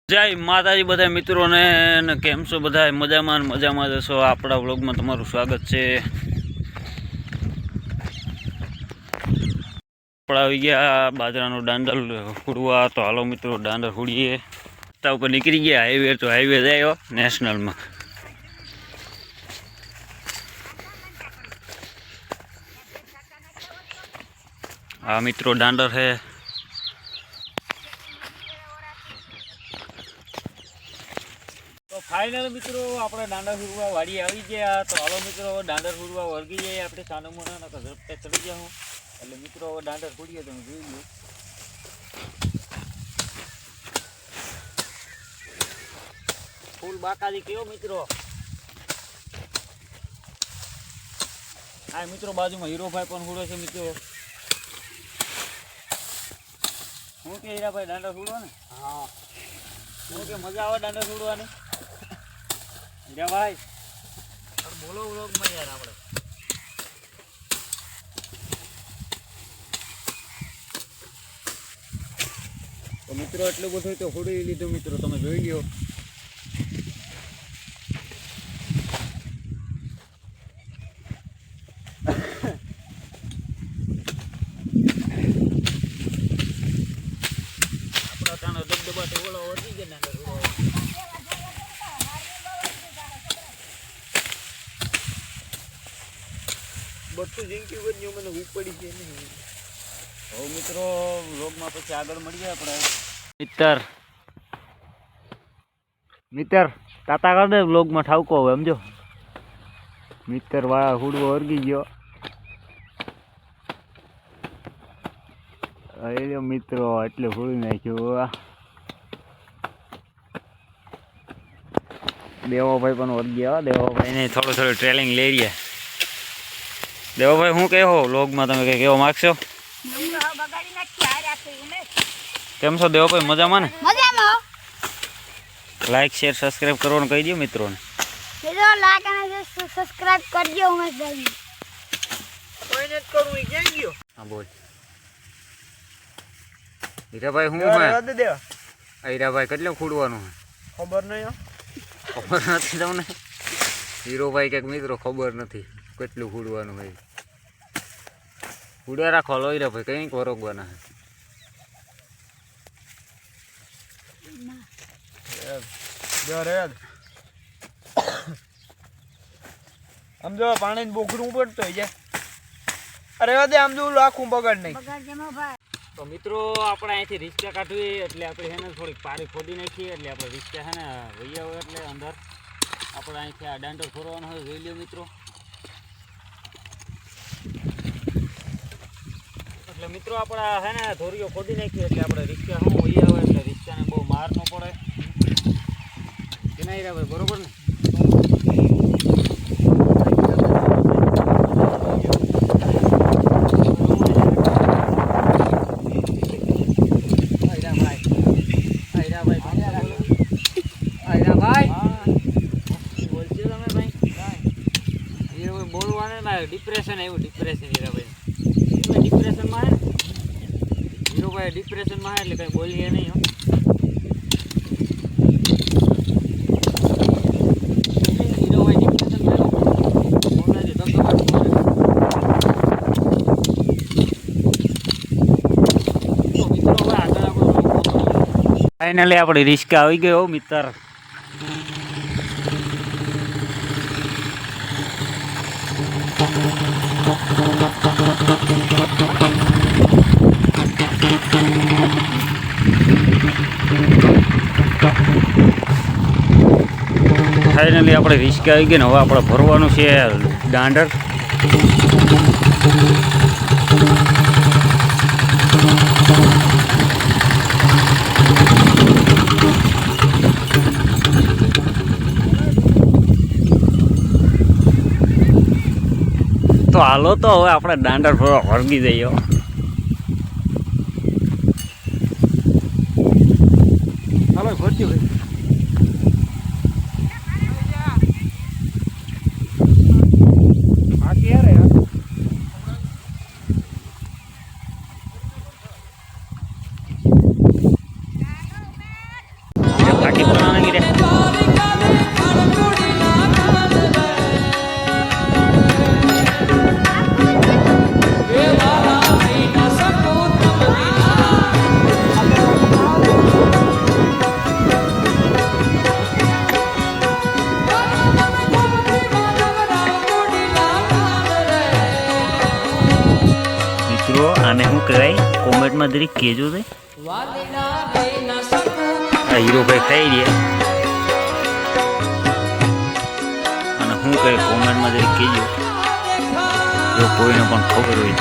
જય માતાજી બધા મિત્રોને કેમ છો બધા મજામાં જશો। આપણા વ્લોગમાં તમારું સ્વાગત છે। આપણે આવી ગયા બાજરાનો દાંડલ હુડવા। તો હાલો મિત્રો દાંડલ હુડીએ। રસ્તા ઉપર નીકળી ગયા હાઈવે। તો હાઈવે જાય નેશનલમાં। આ મિત્રો દાંડર છે। तो फाइनल मित्रों अपने दांडर हुड़वा वाड़ी आई गया। तो हालो मित्रों दांडर हुड़वा वर्गी जाए अपने सानो मोना तो झड़पते चढ़ी गया हूँ એટલે મિત્રો હવે દાંડર હુડીએ તમે જોઈ લો। ફૂલ બાકાજી કેવો મિત્રો। આ મિત્રો બાજુમાં હીરોભાઈ પણ હુડે છે મિત્રો। હું કે હીરાભાઈ દાંડર હુડવા ને? હા હું કે મજા આવે દાંડર હુડવાની? હીરાભાઈ બોલો વ્લોગમાં યાર આપણે। तो मित्रों एटलू बधुं तो हुड़ी लीधुं मित्रों तमे जोई ल्यो। आपड़ा तानो दबदबा तो ओला वधी गया ना बधुं जिंकी वन्यो मने उपड़ी छे नहीं। હવે મિત્રો વ્લોગમાં પછી આગળ મળીએ આપણે। મિત્ર તાતા કર દે વ્લોગમાં ઠાવકો હવે સમજો। મિત્ર વાળા હુડવો વર્ગી ગયો। અરે મિત્રો એટલે હુડી નાખ્યું। દેવાભાઈ પણ વર્ગ્યા। દેવાભાઈને થોડું ટ્રેલિંગ લઈ રહ્યા। દેવાભાઈ શું કહો વ્લોગમાં તમે કંઈ કહેવા માગશો? કેમ છો દેવાભાઈ મજામાં ને? મજામાં। લાઈક શેર સબસ્ક્રાઇબ કરવાનું કહી દો મિત્રોને। મિત્રો લાઈક અને સબસ્ક્રાઇબ કરજો ઉમેશભાઈ। કોઈને જ કરું ઈ ક્યાં ગયો? હા બોલ હીરાભાઈ હું હે? હીરાભાઈ કેટલું ખુડવાનું હે? ખબર નહીં ખબર નથી તમને? હીરોભાઈ કંઈક મિત્રો ખબર નથી કેટલું ખુડવાનું હોય। ખુડ્યા રાખો લો હીરાભાઈ કંઈક વરોગવાના હે। આમ જો પાણી બોકડું પડતો જાય। અરે વાદે આમ જો લાખું બગાડ નહીં। તો મિત્રો આપણે અહીંથી રિક્ષા કાઢવી એટલે આપણે હેને થોડીક પારી ખોદી નાખીએ એટલે આપણે રિક્ષા હે ને વૈયા હોય એટલે અંદર આપણે અહીંથી આ દાંડો ફરવાનો હોય જોઈ લ્યો મિત્રો। એટલે મિત્રો આપણે હે ને ધોરીઓ ખોદી નાખીએ એટલે આપણે રિક્ષા શું વૈયા હોય એટલે રિક્ષાને બહુ માર ન પડે કે નહીં રે ભાઈ બરોબર ને? ડિપ્રેશન આવ્યું ડિપ્રેશન હીરાભાઈ ડિપ્રેશનમાં હે હીરોભાઈ ડિપ્રેશનમાં હે એટલે કંઈ બોલીએ નહીં હો। હીરોભાઈ ડિપ્રેશનમાં ફાઇનલી આપણી રિક્ષા આવી ગયો મિત્ર। ફાઇનલી આપણે રિક્ષા આવી ગઈ ને હવે આપણે ભરવાનું છે દાંડર। તો હાલો તો હવે આપણે દાંડર ભરવા વર્ગી જઈએ। હાલો ભરજો ભાઈ। બાકી યાર કાટી બનાવને ગીરે મિત્રો આને શું કહેવાય કોમેન્ટમાં જરીક કહેજો છે આ હીરોભાઈ ખાઈ રહ્યા અને શું કહે કોમેન્ટમાં જરીક કહેજો જો કોઈને પણ ખબર હોય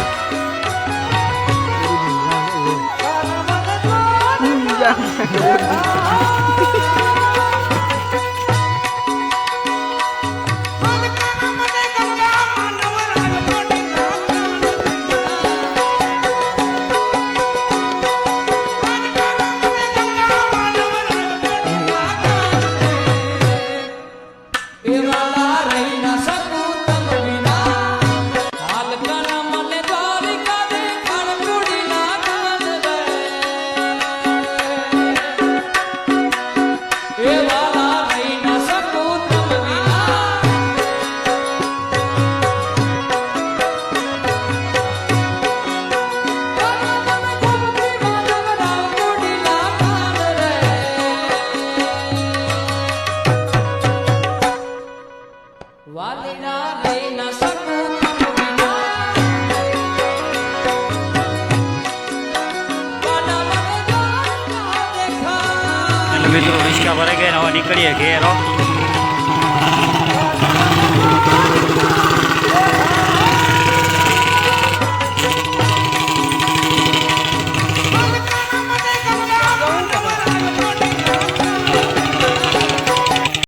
તો મિત્રો રિક્ષા ભરાઈ ગયા હવે નીકળીએ ઘેર